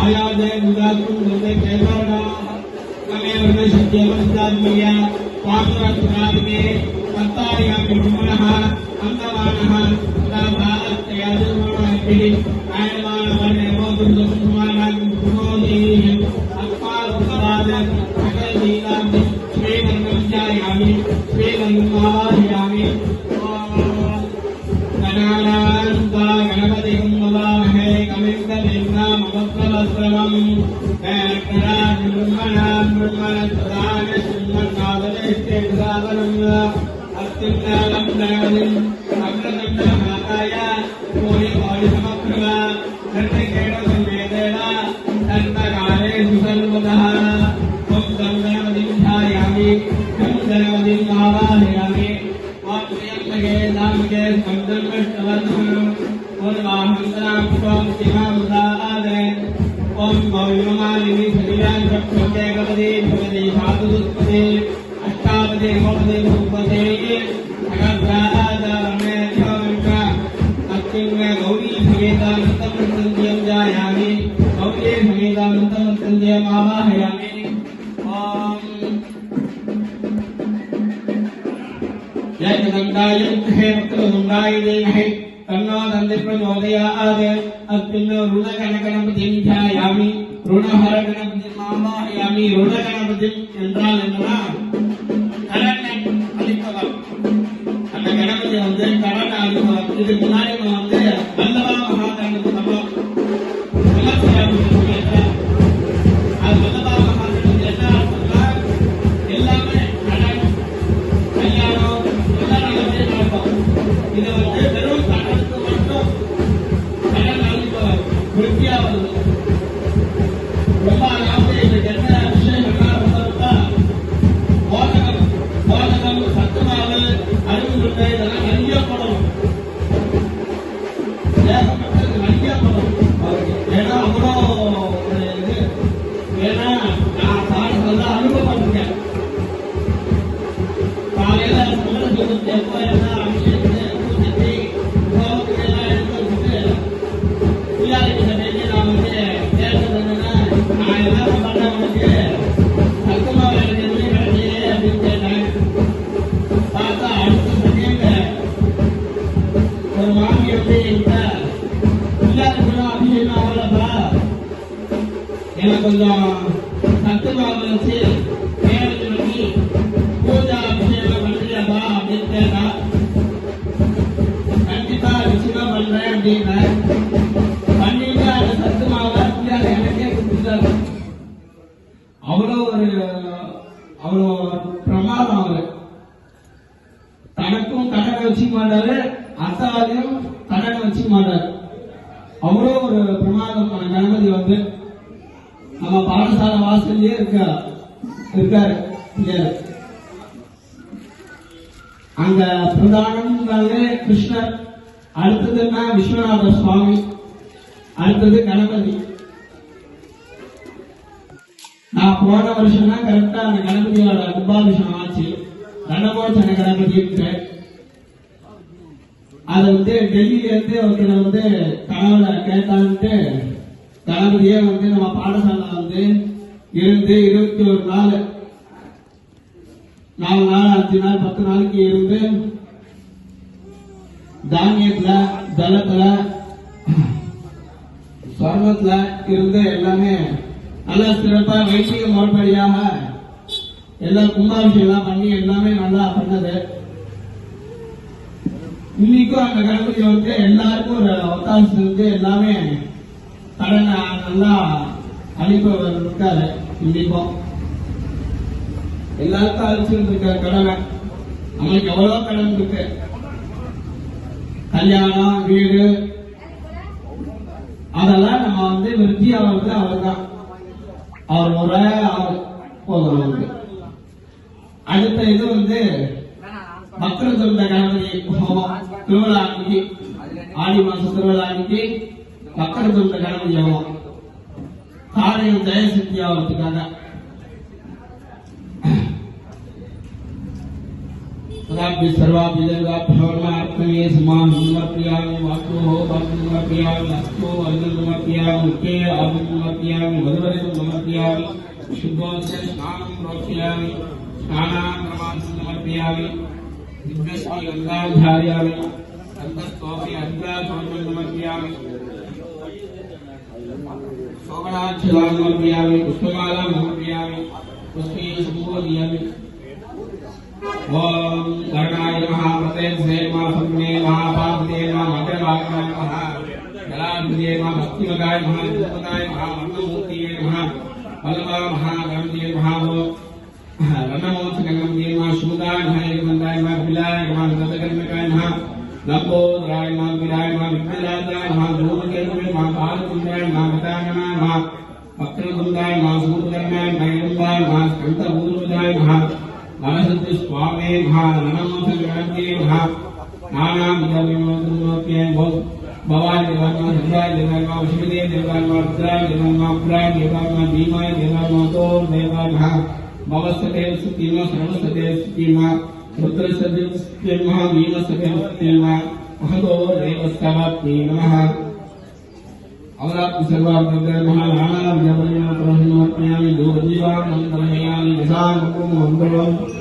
आयादे मुदातुम दुर्गे केदारना कमे वर्णे सत्यवंतात्मया पात्रत्राद के पत्तारिया विमनः अंतवानः दाभातयादुर्मणः आयमान वर्णे मोदुर्दुमानां कुमोदि अक्पाल उत्तराद सकल दीनां श्रीगंगायामि श्रीगंगायामि गणानान्ता गणपतिं नमामहे कमिन्दलिङ्गं भक्तवस्त्रमं वेङ्कटां ब्रह्मणस्पदां शृण्वन्नादनेष्टेन्द्रावनं अस्तिज्ञानं गणपतिं अग्रदण्डमहाकाय कोटिकोटिसमप्रभा धन्यकेणसंवेदेन दण्डकालेषु सर्वतः त्वं गणपतिं ध्यायामि त्वं गणपतिं आवाहयामि के नाम के स्कंदन में तवन्नम और वाहंतराम स्वाम शिवाम दादे ओम गौरमालिनी शरीरां रक्षते गपदे भगवते साधुस्पदे अष्टापदे भवते रूपते अगस्रादारणे ध्यानका अत्तिंगे गौरी समेतानंतमृत्यं जायामि गौरी समेतानंतमृत्यं आवाहयामि जगदंडाय हे वक्रतुंडाय देमहि तन्नो दन्ति प्रचोदयात् अस्मिन् ऋणगणपतिं ध्यायामि ऋणहरगणपतिं आवाहयामि ऋणगणपतिं என்றால் என்னன்னா கடனை அளிப்பவர் அந்த கணபதி வந்து கடனை அளிப்பவர் இதுக்கு முன்னாடி வந்து வல்லவா மகாகணபதி சபம் அது வல்லவா மகாகணபதி என்ன அர்த்தம்னா எல்லாமே கடன் கல்யாணம் இது வந்து வெறும் கடனுக்கு மட்டும் கடன் அளிப்பவர் திருப்தியா வருது ரொம்ப அதாவது இதுக்கு என்ன விஷயங்கள்னா போதகம் சத்துமாவு அறிவுருட்டை இதெல்லாம் நிறைய படம் ஏகப்பட்டது நிறைய படம் ஏன்னா அவ்வளோ இது ஏன்னா நான் பாடங்கள்லாம் அனுபவப்பட்டிருக்கேன் காலையில சமரசத்துக்கு எப்போ என்ன கொஞ்சம் சத்துமாவை வச்சு நேரத்து பண்ணி பூஜா அபிஷேகம் பண்றியாப்பா அப்படின்னு கேட்டா கண்டிப்பா நிச்சயமா பண்றேன் அப்படின்னு பண்ணிட்டு அந்த சத்துமாவை எனக்கே கொடுத்துட்டாரு. அவ்வளோ பிரமாதம் அவரு தனக்கும் கடனை வச்சுக்க மாட்டாரு அத்தாவையும் கடனை வச்சுக்க மாட்டாரு. அவ்வளோ ஒரு பிரமாதம் கணபதி வந்து நம்ம பாடசாலை வாசல்லே இருக்காரு. அங்க பிரதானம் கிருஷ்ணர், அடுத்ததுன்னா விஸ்வநாத சுவாமி, அடுத்தது கணபதி. நான் போன வருஷம் தான் கரெக்டா அந்த கணபதியோட கும்பாபிஷேகம் ஆச்சு. ரணமோச்சன கணபதி அதை வந்து டெல்லியில இருந்து ஒருத்தர் வந்து கனவுல கேட்டான்ட்டு கணபதியே வந்து நம்ம பாடசாலை வந்து இருந்து 21 நாள் 4 நாள் 5 நாள் 10 நாளைக்கு இருந்து தானியத்துல ஜலத்துல சொர்ணத்துல இருந்து எல்லாமே நல்லா சிறப்பா வைத்திய முறைப்படியாக எல்லா கும்பாபிஷேகம் பண்ணி எல்லாமே நல்லா பண்ணது. இன்னைக்கும் அந்த கணபதி வந்து எல்லாருக்கும் ஒரு அவகாசம் இருந்து எல்லாமே கடனை நல்லா அளிப்பவர் இருக்காரு. இன்னைக்கும் எல்லாருக்கும் அழிச்சுட்டு இருக்க கடனை நம்மளுக்கு எவ்வளவு கடன் இருக்கு. கல்யாணம் வீடு அதெல்லாம் நம்ம வந்து விருத்தி ஆகிறது அவர் தான். அவர் ஒரே ஆள் போதும் அவருக்கு. அடுத்த இது வந்து மக்களுக்கு கணபதி ஹோமம் திருவிழா அன்னைக்கு, ஆடி மாசம் திருவிழா அன்னைக்கு மக்களுக்கு கணபதி ஹோமம் காரியம் ஜெயசக்தி ஆகிறதுக்காக तदापि सर्वापि देवताभ्योर्मार्पणे समाहमर्पयामि वाक्योः वाक्यमर्पयामि हस्तो अर्घ्यमर्पयामि मुखे अर्घ्यमर्पयामि वधूवरमर्पयामि शुद्धोदके स्नानं प्रोक्षयामि स्नानाक्रमार्थमर्पयामि दिव्यस्मै गङ्गाधारयामि अन्तस्तोऽपि अर्घ्याचोर्णमर्पयामि शोभनाच्छलामर्पयामि पुष्पमालामर्पयामि पुष्पे सम्बोधयामि ओम गणाय नमः प्रत्यक्षे नमः फग्ने नमः पावते नमः मकरवाक्याय नमः जलाद्रिये नमः भक्तिमगाय नमः धूपदाय नमः मंगलमूर्तिये नमः बलवा महागणपतिये नमः रणमोचकगणपतिये नमः शुभदाय नमः एकमन्दाय नमः बिलाय नमः गतकर्मकाय नमः लंबोदराय नमः विराय नमः विद्यादाय नमः धूमकेतुवे नमः कालकुंडाय नमः गताय नमः वक्रतुंडाय नमः सूर्यकर्णाय नमः हिरण्यवाय नमः स्कंदभूतदाय नमः नरसिद्धि स्वामे नमः नमोचकगणपतिये नमः नानाविधविमोचनमूर्तये भवाय देवाय नमः रुद्राय देवाय नमः विष्णुदेव देवाय नमः रुद्राय देवाय नमः उग्राय देवाय नमः भीमाय देवाय नमः तोर देवाय नमः भवस्तेव सुतिमा सर्वस्तेव सुतिमा रुद्रस्तेव सुतिमा भीमस्तेव सुतिमा महतो देवस्तवाप्ति नमः अवरात्रि सर्वाभद्र नमः नानाविधविमोचनमूर्तये दोजीवां मंगलमयामि दशांगं मंगलम्